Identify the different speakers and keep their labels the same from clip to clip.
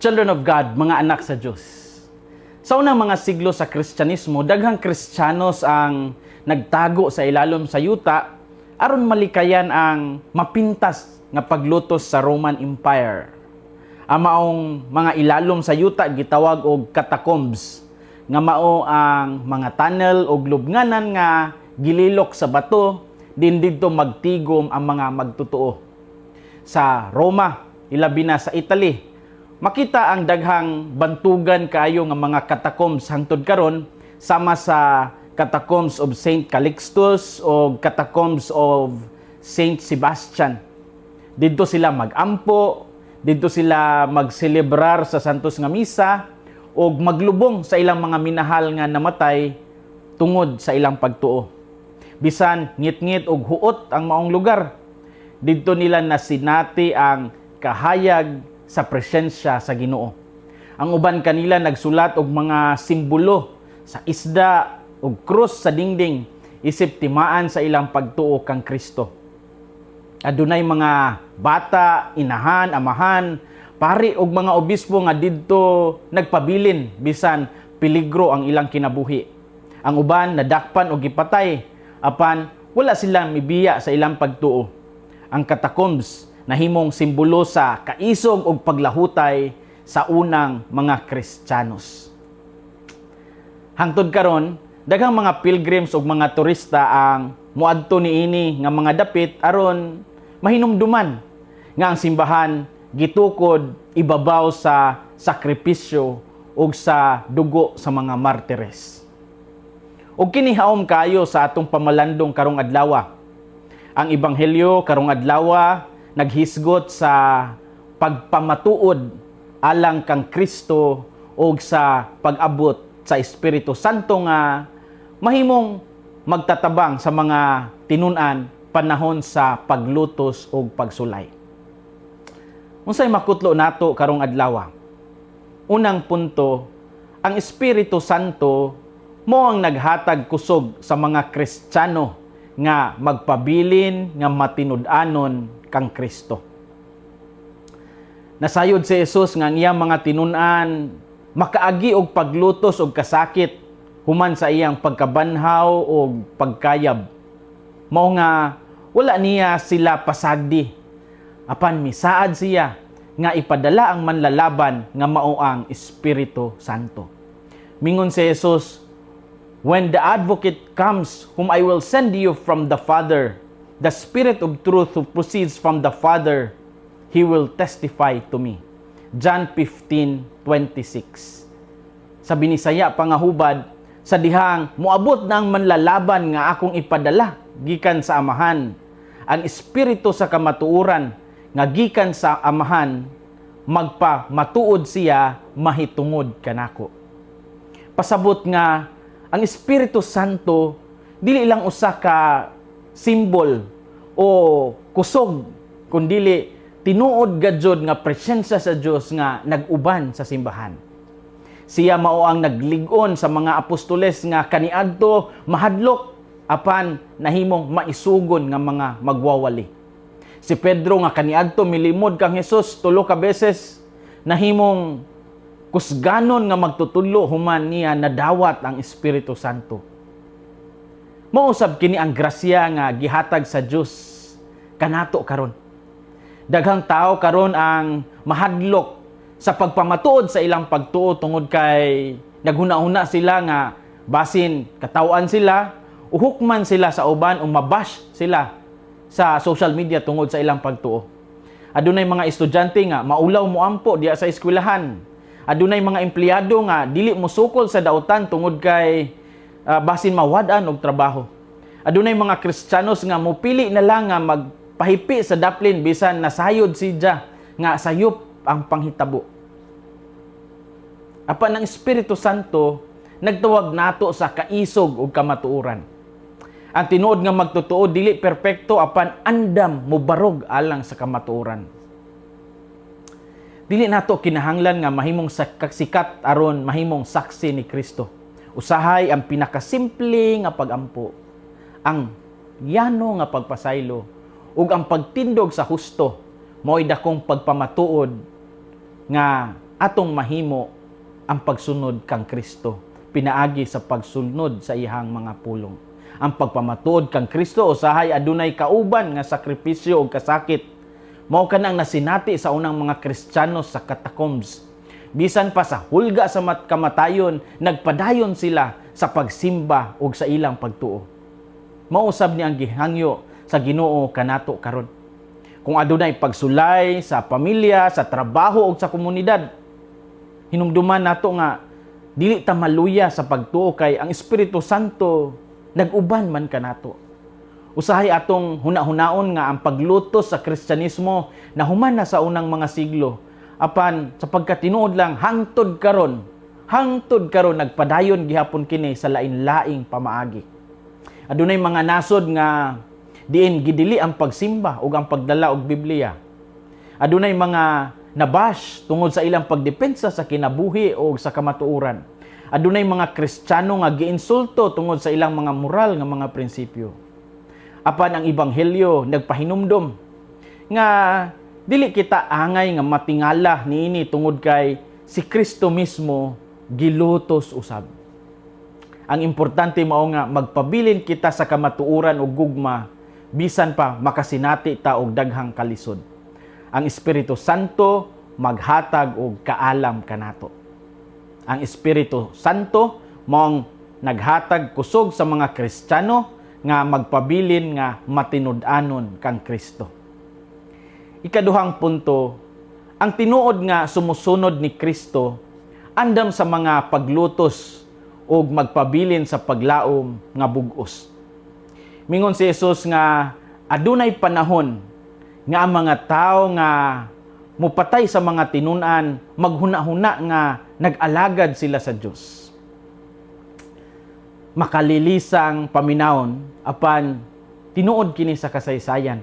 Speaker 1: Children of God, mga anak sa Diyos. Sa unang mga siglo sa Kristyanismo, daghang Kristiyanos ang nagtago sa ilalom sa yuta aron malikayan ang mapintas nga paglutos sa Roman Empire. Ang maong mga ilalom sa yuta gitawag og catacombs, nga mao ang mga tunnel o lubnganan nga gililok sa bato din didto magtigom ang mga magtutuo. Sa Roma, ilabi na sa Italy, makita ang daghang bantugan kaayo nga mga catacombs hangtod karon sama sa Catacombs of Saint Calixtus o Catacombs of Saint Sebastian. Didto sila magampo, didto sila magselebrar sa santos nga misa o maglubong sa ilang mga minahal nga namatay tungod sa ilang pagtuo. Bisan ngit-ngit og huot ang maong lugar, didto nila nasinati ang kahayag sa presensya sa Ginoo. Ang uban kanila nagsulat og mga simbolo sa isda ug krus sa dingding isip timaan sa ilang pagtuo kang Kristo. Adunay mga bata, inahan, amahan, pari og mga obispo nga didto nagpabilin bisan peligro ang ilang kinabuhi. Ang uban nadakpan og gipatay apan wala silang mibiya sa ilang pagtuo. Ang catacombs nahimong simbolo sa kaisog ug paglahutay sa unang mga Kristiyanos. Hangtod karon, daghang mga pilgrims ug mga turista ang muadto niini nga mga dapit aron mahinumduman nga ang simbahan gitukod ibabaw sa sakripisyo ug sa dugo sa mga martires. Ug kini haom kayo sa atong pamalandong karong adlaw. Ang ebanghelyo karong adlaw naghisgot sa pagpamatuod alang kang Kristo o sa pag-abot sa Espiritu Santo nga mahimong magtatabang sa mga tinunan panahon sa paglutos o pagsulay. Unsay makutlo nato karong adlaw? Unang punto, ang Espiritu Santo mo ang naghatag kusog sa mga Kristiyano nga magpabilin nga matinud-anon kang Kristo. Nasayod si Jesus nga iyang mga tinunan makaagi og paglutos og kasakit human sa iyang pagkabanhaw og pagkayab. Mao nga wala niya sila pasagdi apan misaad siya nga ipadala ang manlalaban nga mao ang Espiritu Santo. Mingon si Jesus, "When the advocate comes, whom I will send you from the Father, the Spirit of truth who proceeds from the Father, He will testify to me." John 15:26. Sa binisaya pangahubad, sa dihang muabot na ang manlalaban nga akong ipadala gikan sa Amahan, ang Espiritu sa kamatuoran nga gikan sa Amahan, magpamatuod siya mahitungod kanako. Pasabot nga ang Espiritu Santo dili lang usa ka simbol o kusog, kundili tinuod gadzod nga presensya sa Dios nga nag-uban sa simbahan. Siya mao ang naglig-on sa mga apostoles nga kaniadto mahadlok apan nahimong maisugon nga mga magwawali. Si Pedro nga kaniadto milimod kang Hesus 3 ka beses, nahimong kusganon nga magtutudlo human niya nadawat ang Espiritu Santo. Mausab kini ang grasya nga gihatag sa Dios kanato karon. Daghang tao karon ang mahadlok sa pagpamatuod sa ilang pagtuo tungod kay naghuna-huna sila nga basin katawan sila o hukman sila sa uban o mabash sila sa social media tungod sa ilang pagtuo. Adunay mga estudyante nga maulaw moampo diya sa eskwelahan. Adunay mga empleyado nga dili mosukol sa dautan tungod kay basin mawad-an og trabaho. Adunay mga Kristiyanos nga mopili na lang nga magpahipi sa daplin bisan nasayod siya nga sayop ang panghitabo. Apan ang Espiritu Santo nagtawag nato sa kaisog ug kamatuoran. Ang tinuod nga magtotoo dili perpekto apan andam mobarog alang sa kamatuoran. Dili nato kinahanglan nga mahimong sikat aron mahimong saksi ni Kristo. Usahay ang pinakasimple nga pagampo, ang yano nga pagpasaylo ug ang pagtindog sa husto mao'y dakong pagpamatuod nga atong mahimo ang pagsunod kang Kristo pinaagi sa pagsunod sa ihang mga pulong. Ang pagpamatuod kang Kristo usahay adunay kauban nga sakripisyo o kasakit. Mao kanang nasinati sa unang mga Kristiyano sa catacombs. Bisan pa sa hulga sa kamatayon, nagpadayon sila sa pagsimba o sa ilang pagtuo. Mausab ni ang gihangyo sa Ginoo kanato karon. Kung adunay pagsulay sa pamilya, sa trabaho o sa komunidad, hinumduman nato nga dili ta maluya sa pagtuo kay ang Espiritu Santo nag-uban man kanato. Usahay atong huna-hunaon nga ang paglutos sa Kristyanismo na human na sa unang mga siglo, apan sa pagkatinuod lang hangtod karon nagpadayon gihapon kini sa lain-laing pamaagi. Adunay mga nasod nga diin gidili ang pagsimba ug ang pagdala og Biblia. Adunay mga nabash tungod sa ilang pagdepensa sa kinabuhi o sa kamatuoran. Adunay mga Kristiyano nga giinsulto tungod sa ilang mga moral nga mga prinsipyo. Apan ang ebanghelyo nagpahinumdom nga dili kita angay nga matingala niini tungod kay si Kristo mismo gilutos usab. Ang importante mao nga magpabilin kita sa kamatuoran ug gugma bisan pa makasinati ta og daghang kalisod. Ang Espiritu Santo maghatag og kaalam kanato. Ang Espiritu Santo maong naghatag kusog sa mga Kristiyano nga magpabilin nga matinud-anon kang Kristo. Ikaduhang punto, ang tinuod nga sumusunod ni Kristo andam sa mga paglutos o magpabilin sa paglaom nga bug-os. Mingon si Jesus nga adunay panahon nga ang mga tao nga mupatay sa mga tinun-an maghuna-huna nga nag-alagad sila sa Dios. Makalilisang paminawon apan tinuod kini sa kasaysayan.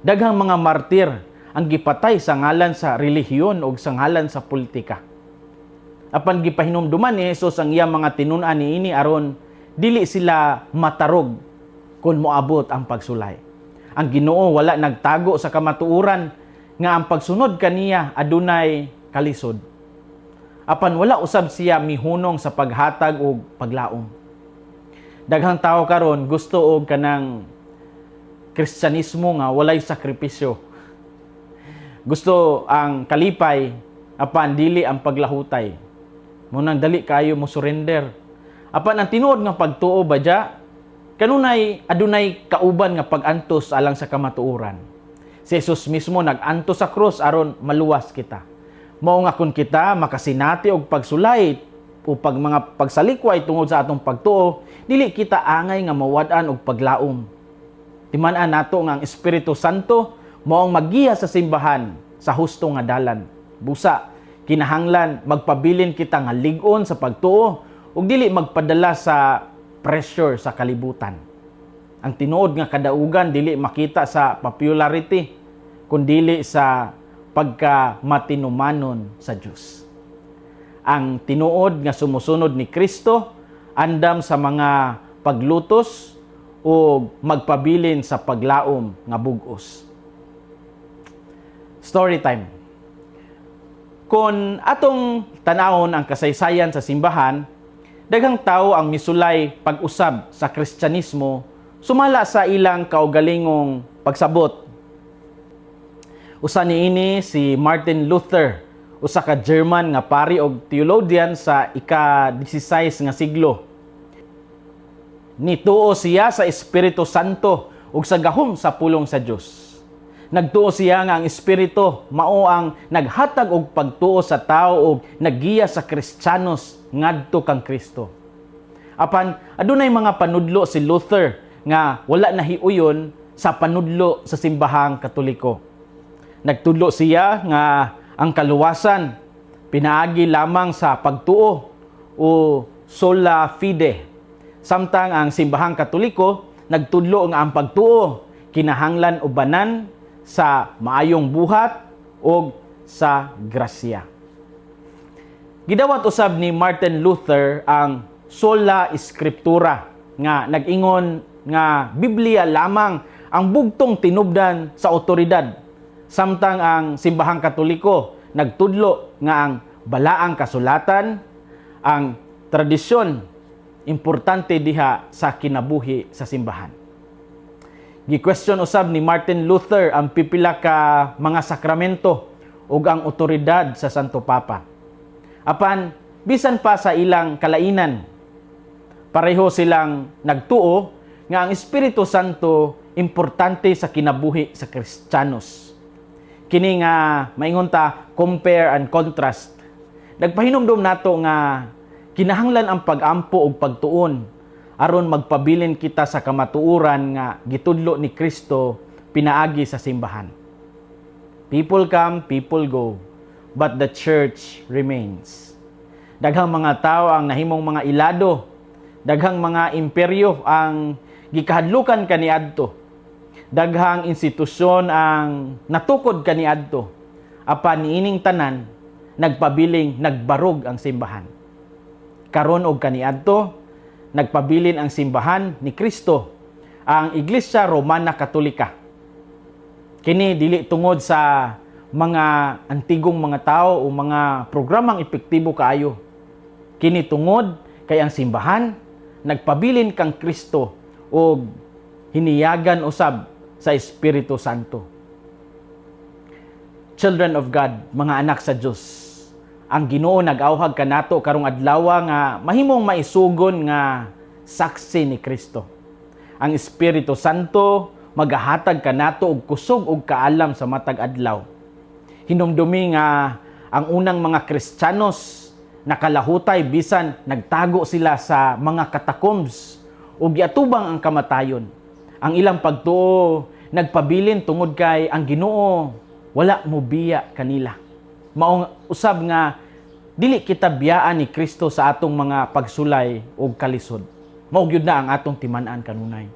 Speaker 1: Daghang mga martir ang gipatay sa ngalan sa relihiyon o sa ngalan sa politika. Apan gipahinumduman ni Jesus ang iyang mga tinun-an niini aron dili sila matarog kung moabot ang pagsulay. Ang Ginoo wala nagtago sa kamatuoran nga ang pagsunod kaniya adunay kalisod. Apan wala usab siya mihunong sa paghatag og paglaom. Daghang tao karon gusto og kanang Kristyanismo nga walay sakripisyo. Gusto ang kalipay apan dili ang paglahutay. Munang dali kayo mo surrender. Apan ang tinuod nga pagtuo badya kanunay adunay kauban nga pag-antos alang sa kamatuoran. Si Jesus mismo nag-antos sa krus aron maluwas kita. Mao nga kun kita makasinati og pagsulay o mga pagsalikway tungod sa atong pagtuo, dili kita angay nga mawad-an og paglaom. Timan-an nato nga ang Espiritu Santo mao ang maggiya sa simbahan sa husto nga dalan. Busa kinahanglan magpabilin kita nga lig-on sa pagtuo ug dili magpadala sa pressure sa kalibutan. Ang tinuod nga kadaugan dili makita sa popularity kundi sa pagkamatinumanon sa Dios. Ang tinuod nga sumusunod ni Kristo andam sa mga paglutos o magpabilin sa paglaom nga bug-os. Story time. Kung atong tanawon ang kasaysayan sa simbahan, daghang tao ang misulay pag-usab sa Kristyanismo sumala sa ilang kaugalingong pagsabot. Usa niini si Martin Luther, usa ka German nga pari og theologian sa ika-16 nga siglo. Nituo siya sa Espiritu Santo ug sa gahom sa pulong sa Dios. Nagtuo siya nga ang Espiritu mao ang naghatag og pagtuo sa tao ug naggiya sa Kristiyanos ngadto kang Kristo. Apan adunay mga panudlo si Luther nga wala nahiuyon sa panudlo sa simbahang Katoliko. Nagtudlo siya nga ang kaluwasan pinaagi lamang sa pagtuo o sola fide. Samtang ang simbahang Katoliko nagtudlo nga ang pagtuo kinahanglan ubanan sa maayong buhat o sa grasya. Gidawat usab ni Martin Luther ang sola scriptura nga nag-ingon nga Biblia lamang ang bugtong tinubdan sa otoridad. Samtang ang simbahang Katoliko nagtudlo nga ang balaang kasulatan, ang tradisyon, importante diha sa kinabuhi sa simbahan. Gi-question usab ni Martin Luther ang pipila ka mga sakramento ug ang otoridad sa Santo Papa. Apan, bisan pa sa ilang kalainan, pareho silang nagtuo nga ang Espiritu Santo importante sa kinabuhi sa Kristiyanos. Kini nga maingon ta compare and contrast. Nagpahinumdom nato nga kinahanglan ang pag-ampo ug pagtuon aron magpabilin kita sa kamatuoran nga gitudlo ni Kristo pinaagi sa simbahan. People come, people go, but the church remains. Daghang mga tao ang nahimong mga ilado, daghang mga imperyo ang gikahadlukan kaniadto, daghang institusyon ang natukod kaniadto, apan niining tanan nagpabiling nagbarog ang simbahan. Karon og kaniadto nagpabilin ang simbahan ni Kristo, ang Iglesia Romana Katolika. Kini dili tungod sa mga antigong mga tao o mga programang epektibo kaayo. Kini tungod kay ang simbahan nagpabilin kang Kristo o hiniyagan usab sa Espiritu Santo. Children of God, mga anak sa Dios, ang Ginoo nag-awhag kanato karong adlaw nga mahimong maisugon nga saksi ni Kristo. Ang Espiritu Santo magahatag kanato og kusog ug kaalam sa matag adlaw. Hinumdumi nga ang unang mga Kristiyanos nakalahutay bisan nagtago sila sa mga catacombs ug giatubang ang kamatayon. Ang ilang pagtuo nagpabilin tungod kay ang Ginoo wala mo biya kanila. Maong usab nga dili kita biyaan ni Kristo sa atong mga pagsulay ug kalisod. Mao gyud na ang atong timan-an kanunay.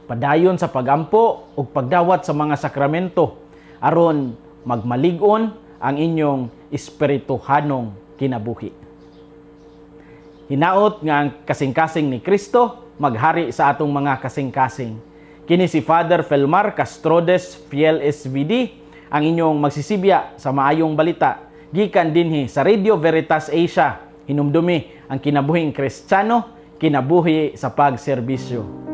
Speaker 1: Padayon sa pagampo ug pagdawat sa mga sakramento aron magmalig-on ang inyong espirituhanong kinabuhi. Hinaot nga ang kasing-kasing ni Kristo maghari sa atong mga kasing-kasing. Kini si Father Felmar Castrodes, Fiel SVD, ang inyong magsisibya sa maayong balita gikan dinhi sa Radio Veritas Asia. Hinumdumi ang kinabuhing Kristiyano, kinabuhi sa pagserbisyo.